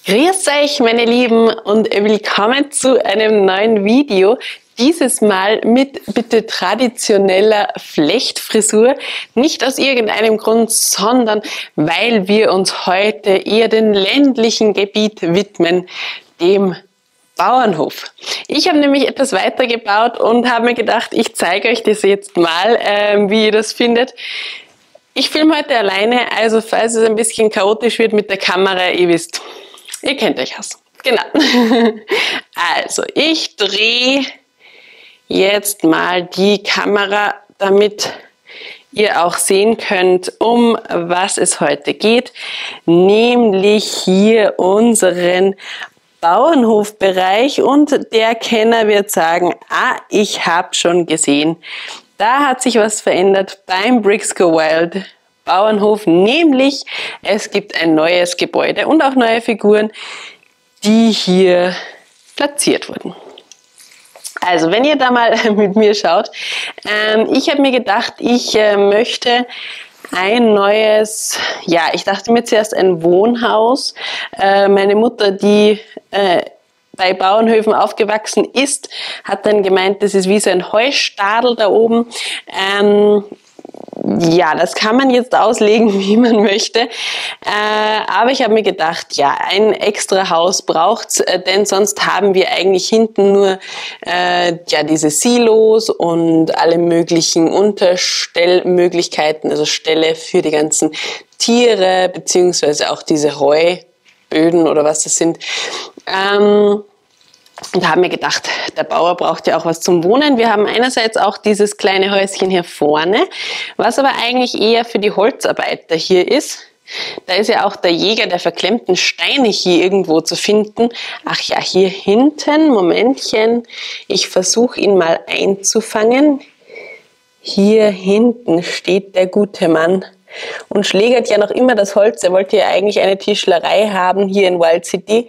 Grüß euch meine Lieben und willkommen zu einem neuen Video. Dieses Mal mit bitte traditioneller Flechtfrisur. Nicht aus irgendeinem Grund, sondern weil wir uns heute eher dem ländlichen Gebiet widmen, dem Bauernhof. Ich habe nämlich etwas weitergebaut und habe mir gedacht, ich zeige euch das jetzt mal, wie ihr das findet. Ich filme heute alleine, also falls es ein bisschen chaotisch wird mit der Kamera, ihr wisst, ihr kennt euch aus. Genau. Also, ich drehe jetzt mal die Kamera, damit ihr auch sehen könnt, um was es heute geht. Nämlich hier unseren Bauernhofbereich, und der Kenner wird sagen, ich habe schon gesehen, da hat sich was verändert beim Bricks Go Wild Bauernhof, nämlich es gibt ein neues Gebäude und auch neue Figuren, die hier platziert wurden. Also wenn ihr da mal mit mir schaut, ich habe mir gedacht, ich möchte ein neues, ich dachte mir zuerst ein Wohnhaus. Meine Mutter, die bei Bauernhöfen aufgewachsen ist, hat dann gemeint, das ist wie so ein Heustadel da oben. Das kann man jetzt auslegen, wie man möchte. Aber ich habe mir gedacht, ein extra Haus braucht's, denn sonst haben wir eigentlich hinten nur diese Silos und alle möglichen Unterstellmöglichkeiten, also Ställe für die ganzen Tiere, beziehungsweise auch diese Heuböden oder was das sind. Und da haben wir gedacht, der Bauer braucht ja auch was zum Wohnen. Wir haben einerseits auch dieses kleine Häuschen hier vorne, was aber eigentlich eher für die Holzarbeiter hier ist. Da ist ja auch der Jäger der verklemmten Steine hier irgendwo zu finden. Ach ja, hier hinten, Momentchen, ich versuche ihn mal einzufangen. Hier hinten steht der gute Mann und schlägert ja noch immer das Holz. Er wollte ja eigentlich eine Tischlerei haben hier in Wild City.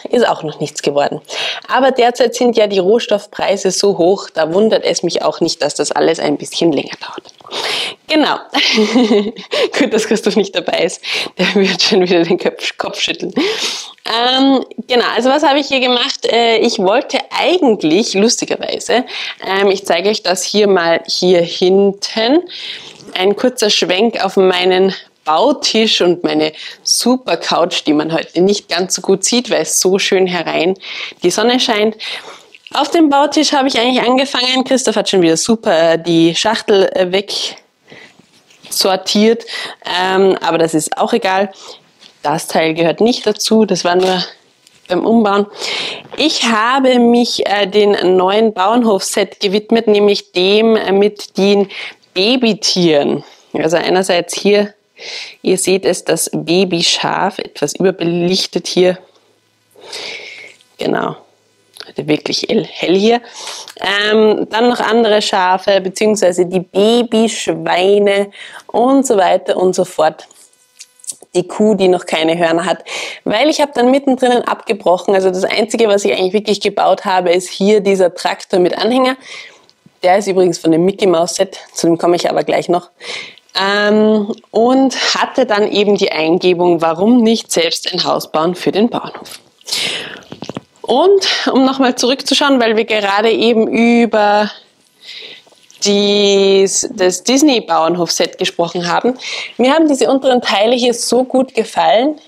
Ist auch noch nichts geworden. Aber derzeit sind ja die Rohstoffpreise so hoch, da wundert es mich auch nicht, dass das alles ein bisschen länger dauert. Genau. Gut, dass Christoph nicht dabei ist. Der wird schon wieder den Kopf schütteln. Genau, also was habe ich hier gemacht? Ich wollte eigentlich, lustigerweise, ich zeige euch das hier mal hier hinten, ein kurzer Schwenk auf meinen Bautisch und meine super Couch, die man heute nicht ganz so gut sieht, weil es so schön herein die Sonne scheint. Auf dem Bautisch habe ich eigentlich angefangen. Christoph hat schon wieder super die Schachtel wegsortiert, aber das ist auch egal. Das Teil gehört nicht dazu, das war nur beim Umbauen. Ich habe mich den neuen Bauernhof-Set gewidmet, nämlich dem mit den Babytieren. Also einerseits hier, ihr seht es, das Babyschaf, etwas überbelichtet hier. Genau, wirklich hell hier. Dann noch andere Schafe, beziehungsweise die Babyschweine und so weiter und so fort. Die Kuh, die noch keine Hörner hat, weil ich habe dann mittendrin abgebrochen. Also das Einzige, was ich eigentlich wirklich gebaut habe, ist hier dieser Traktor mit Anhänger. Der ist übrigens von dem Mickey Mouse Set, zu dem komme ich aber gleich noch. Und hatte dann eben die Eingebung, warum nicht selbst ein Haus bauen für den Bauernhof. Und um nochmal zurückzuschauen, weil wir gerade eben über das Disney-Bauernhof-Set gesprochen haben. Mir haben diese unteren Teile hier so gut gefallen.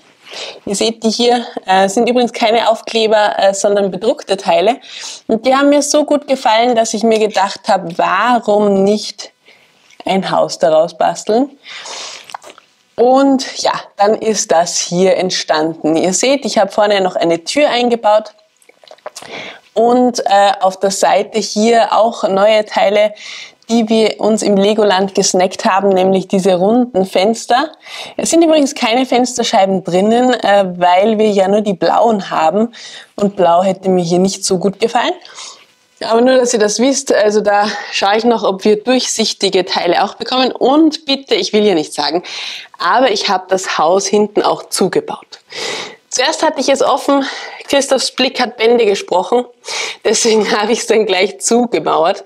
Ihr seht, die hier sind übrigens keine Aufkleber, sondern bedruckte Teile. Und die haben mir so gut gefallen, dass ich mir gedacht habe, warum nicht ein Haus daraus basteln. Und dann ist das hier entstanden. Ihr seht, ich habe vorne noch eine Tür eingebaut und auf der Seite hier auch neue Teile, die wir uns im Legoland gesnackt haben, nämlich diese runden Fenster. Es sind übrigens keine Fensterscheiben drinnen, weil wir ja nur die blauen haben und blau hätte mir hier nicht so gut gefallen. Aber nur, dass ihr das wisst, also da schaue ich noch, ob wir durchsichtige Teile auch bekommen. Und bitte, ich will ja nicht sagen, aber ich habe das Haus hinten auch zugebaut. Zuerst hatte ich es offen, Christophs Blick hat Bände gesprochen, deswegen habe ich es dann gleich zugemauert,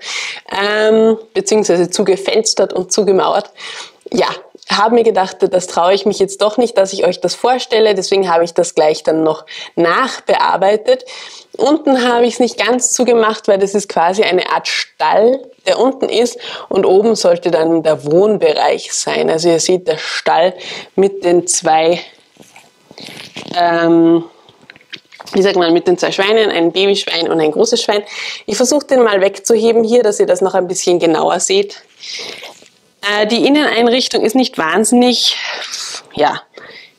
beziehungsweise zugefenstert und zugemauert. Ja, habe mir gedacht, das traue ich mich jetzt doch nicht, dass ich euch das vorstelle. Deswegen habe ich das gleich dann noch nachbearbeitet. Unten habe ich es nicht ganz zugemacht, weil das ist quasi eine Art Stall, der unten ist. Und oben sollte dann der Wohnbereich sein. Also ihr seht, der Stall mit den zwei, mit den zwei Schweinen, ein Babyschwein und ein großes Schwein. Ich versuche den mal wegzuheben hier, dass ihr das noch ein bisschen genauer seht. Die Inneneinrichtung ist nicht wahnsinnig,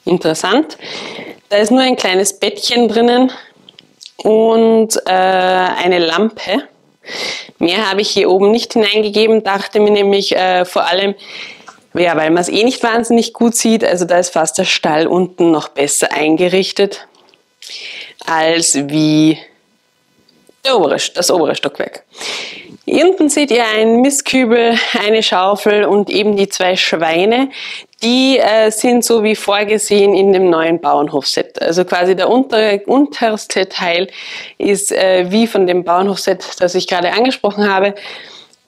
interessant. Da ist nur ein kleines Bettchen drinnen und eine Lampe. Mehr habe ich hier oben nicht hineingegeben, dachte mir nämlich vor allem, weil man es eh nicht wahnsinnig gut sieht, also da ist fast der Stall unten noch besser eingerichtet als wie das obere Stockwerk. Hier unten seht ihr einen Mistkübel, eine Schaufel und eben die zwei Schweine. Die sind so wie vorgesehen in dem neuen Bauernhofset. Also quasi der unterste Teil ist wie von dem Bauernhofset, das ich gerade angesprochen habe.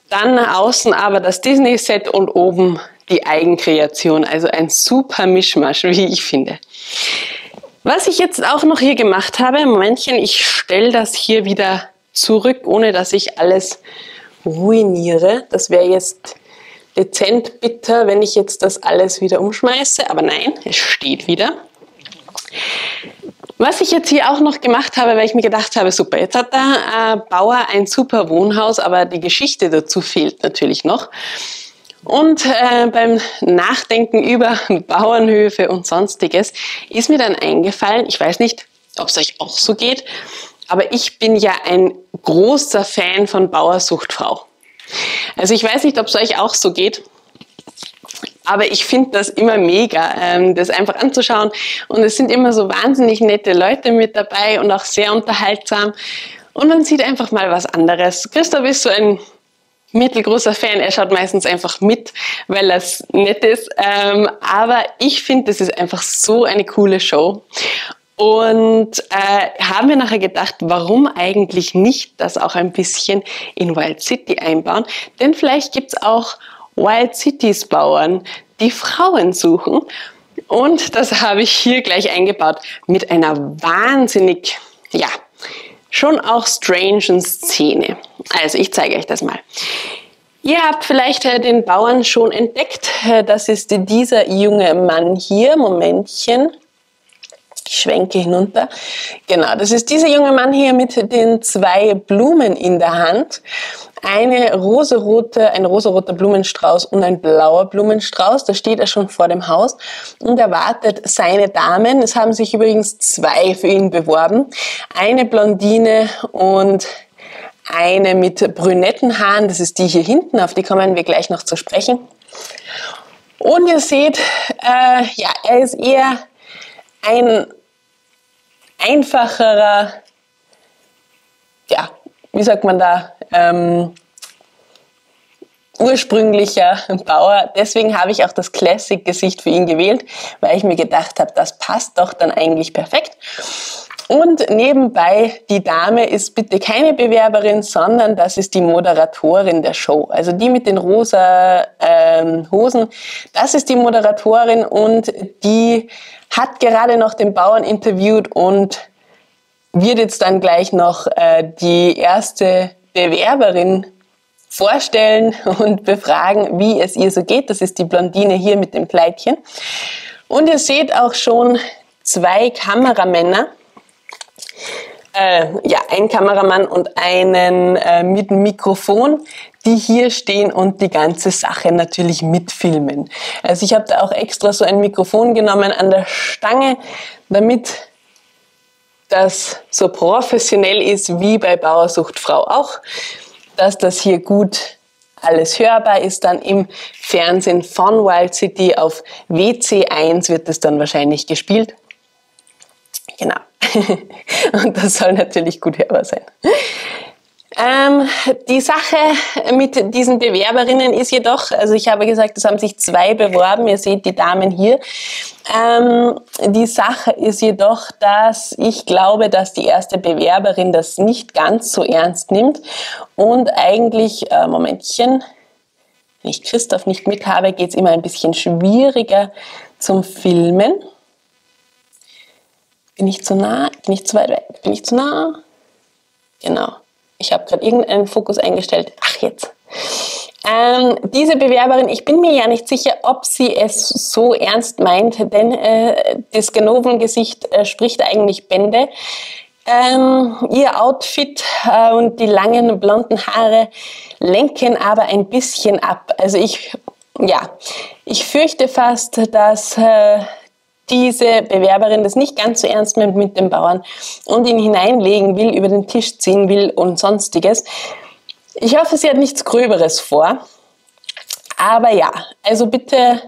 Dann außen aber das Disney-Set und oben die Eigenkreation. Also ein super Mischmasch, wie ich finde. Was ich jetzt auch noch hier gemacht habe, Momentchen, ich stelle das hier wieder zurück, ohne dass ich alles ruiniere. Das wäre jetzt dezent bitter, wenn ich jetzt das alles wieder umschmeiße, aber nein, es steht wieder. Was ich jetzt hier auch noch gemacht habe, weil ich mir gedacht habe, super, jetzt hat der Bauer ein super Wohnhaus, aber die Geschichte dazu fehlt natürlich noch. Und beim Nachdenken über Bauernhöfe und Sonstiges ist mir dann eingefallen, ich weiß nicht, ob es euch auch so geht, aber ich bin ja ein großer Fan von Bauer sucht Frau. Also ich weiß nicht, ob es euch auch so geht, aber ich finde das immer mega, das einfach anzuschauen. Und es sind immer so wahnsinnig nette Leute mit dabei und auch sehr unterhaltsam. Und man sieht einfach mal was anderes. Christoph ist so ein mittelgroßer Fan, er schaut meistens einfach mit, weil das nett ist. Aber ich finde, das ist einfach so eine coole Show. Und haben wir nachher gedacht, warum eigentlich nicht das auch ein bisschen in Wild City einbauen? Denn vielleicht gibt es auch Wild Cities Bauern, die Frauen suchen. Und das habe ich hier gleich eingebaut mit einer wahnsinnig, schon auch strangen Szene. Also ich zeige euch das mal. Ihr habt vielleicht den Bauern schon entdeckt. Das ist dieser junge Mann hier. Momentchen. Ich schwenke hinunter. Genau, das ist dieser junge Mann hier mit den zwei Blumen in der Hand. Ein rosaroter Blumenstrauß und ein blauer Blumenstrauß. Da steht er schon vor dem Haus und erwartet seine Damen. Es haben sich übrigens zwei für ihn beworben. Eine Blondine und eine mit brünetten Haaren. Das ist die hier hinten, auf die kommen wir gleich noch zu sprechen. Und ihr seht, er ist eher ein einfacherer, wie sagt man da, ursprünglicher Bauer. Deswegen habe ich auch das Classic-Gesicht für ihn gewählt, weil ich mir gedacht habe, das passt doch dann eigentlich perfekt. Und nebenbei, die Dame ist bitte keine Bewerberin, sondern das ist die Moderatorin der Show. Also die mit den rosa Hosen, das ist die Moderatorin und die hat gerade noch den Bauern interviewt und wird jetzt dann gleich noch die erste Bewerberin vorstellen und befragen, wie es ihr so geht. Das ist die Blondine hier mit dem Kleidchen. Und ihr seht auch schon zwei Kameramänner. Ein Kameramann und einen mit dem Mikrofon, die hier stehen und die ganze Sache natürlich mitfilmen. Also ich habe da auch extra so ein Mikrofon genommen an der Stange, damit das so professionell ist wie bei Bauer sucht Frau auch, dass das hier gut alles hörbar ist. Dann im Fernsehen von Wild City auf WC1 wird es dann wahrscheinlich gespielt. Genau. Und das soll natürlich gut hörbar sein. Die Sache mit diesen Bewerberinnen ist jedoch, also ich habe gesagt, es haben sich zwei beworben, ihr seht die Damen hier. Die Sache ist jedoch, dass ich glaube, dass die erste Bewerberin das nicht ganz so ernst nimmt und eigentlich, wenn ich Christoph nicht mit habe, geht es immer ein bisschen schwieriger zum Filmen. Bin ich zu nah? Bin ich zu weit weg? Bin ich zu nah? Genau. Ich habe gerade irgendeinen Fokus eingestellt. Ach, jetzt. Diese Bewerberin, ich bin mir ja nicht sicher, ob sie es so ernst meint, denn das Ganowengesicht spricht eigentlich Bände. Ihr Outfit und die langen blonden Haare lenken aber ein bisschen ab. Also ich fürchte fast, dass diese Bewerberin das nicht ganz so ernst meint mit dem Bauern und ihn hineinlegen will, über den Tisch ziehen will und sonstiges. Ich hoffe, sie hat nichts Gröberes vor. Aber ja, also bitte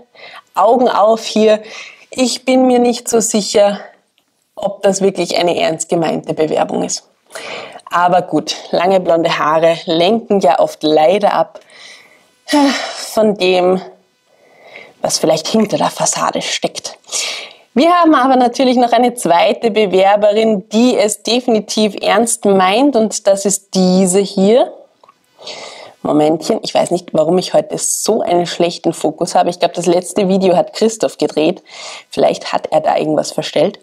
Augen auf hier. Ich bin mir nicht so sicher, ob das wirklich eine ernst gemeinte Bewerbung ist. Aber gut, lange blonde Haare lenken ja oft leider ab von dem, was vielleicht hinter der Fassade steckt. Wir haben aber natürlich noch eine zweite Bewerberin, die es definitiv ernst meint, und das ist diese hier. Momentchen, ich weiß nicht, warum ich heute so einen schlechten Fokus habe. Ich glaube, das letzte Video hat Christoph gedreht. Vielleicht hat er da irgendwas verstellt.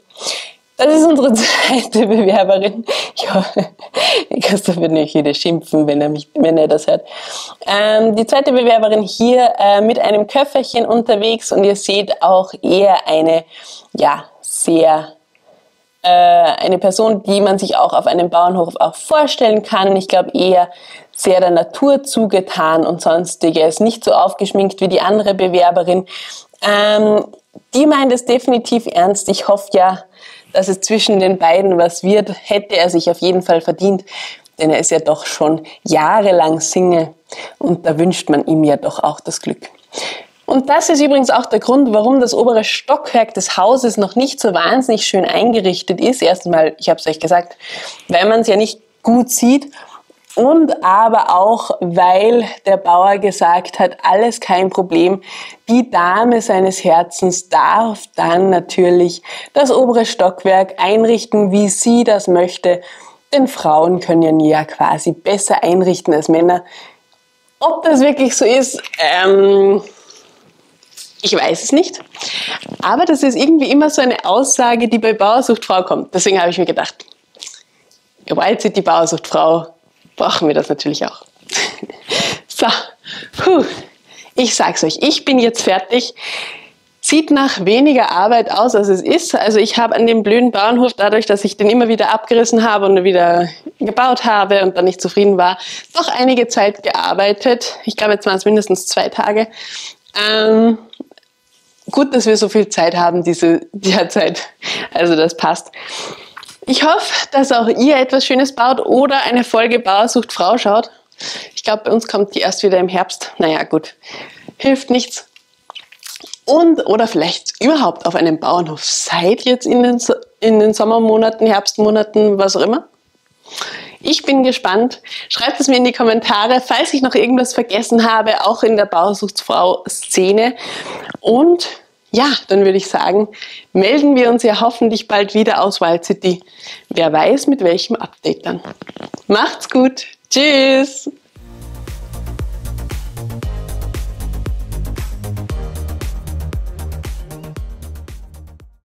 Das ist unsere zweite Bewerberin. Ich hoffe, Christoph wird nicht wieder schimpfen, wenn er das hört. Die zweite Bewerberin hier mit einem Köfferchen unterwegs, und ihr seht auch eher eine, eine Person, die man sich auch auf einem Bauernhof auch vorstellen kann. Ich glaube eher sehr der Natur zugetan und sonstiges, nicht so aufgeschminkt wie die andere Bewerberin. Die meint es definitiv ernst. Ich hoffe ja, dass es zwischen den beiden was wird, hätte er sich auf jeden Fall verdient, denn er ist ja doch schon jahrelang Single und da wünscht man ihm ja doch auch das Glück. Und das ist übrigens auch der Grund, warum das obere Stockwerk des Hauses noch nicht so wahnsinnig schön eingerichtet ist. Erstmal, ich habe es euch gesagt, weil man es ja nicht gut sieht, und aber auch, weil der Bauer gesagt hat, alles kein Problem, die Dame seines Herzens darf dann natürlich das obere Stockwerk einrichten, wie sie das möchte, denn Frauen können ja quasi besser einrichten als Männer. Ob das wirklich so ist, ich weiß es nicht, aber das ist irgendwie immer so eine Aussage, die bei Bauersuchtfrau kommt. Deswegen habe ich mir gedacht, Wild City Bauersuchtfrau, brauchen wir das natürlich auch. So, ich sag's euch, ich bin jetzt fertig. Sieht nach weniger Arbeit aus, als es ist. Also ich habe an dem blöden Bauernhof, dadurch, dass ich den immer wieder abgerissen habe und wieder gebaut habe und dann nicht zufrieden war, doch einige Zeit gearbeitet. Ich glaube, jetzt waren es mindestens 2 Tage. Gut, dass wir so viel Zeit haben, derzeit. Also das passt. Ich hoffe, dass auch ihr etwas Schönes baut oder eine Folge Bauer sucht Frau schaut. Ich glaube, bei uns kommt die erst wieder im Herbst. Naja, gut, hilft nichts. Oder vielleicht überhaupt auf einem Bauernhof seid jetzt in den Sommermonaten, Herbstmonaten, was auch immer. Ich bin gespannt. Schreibt es mir in die Kommentare, falls ich noch irgendwas vergessen habe, auch in der Bauersuchtfrau-Szene. Und ja, dann würde ich sagen, melden wir uns ja hoffentlich bald wieder aus Wild City. Wer weiß, mit welchem Update dann. Macht's gut. Tschüss.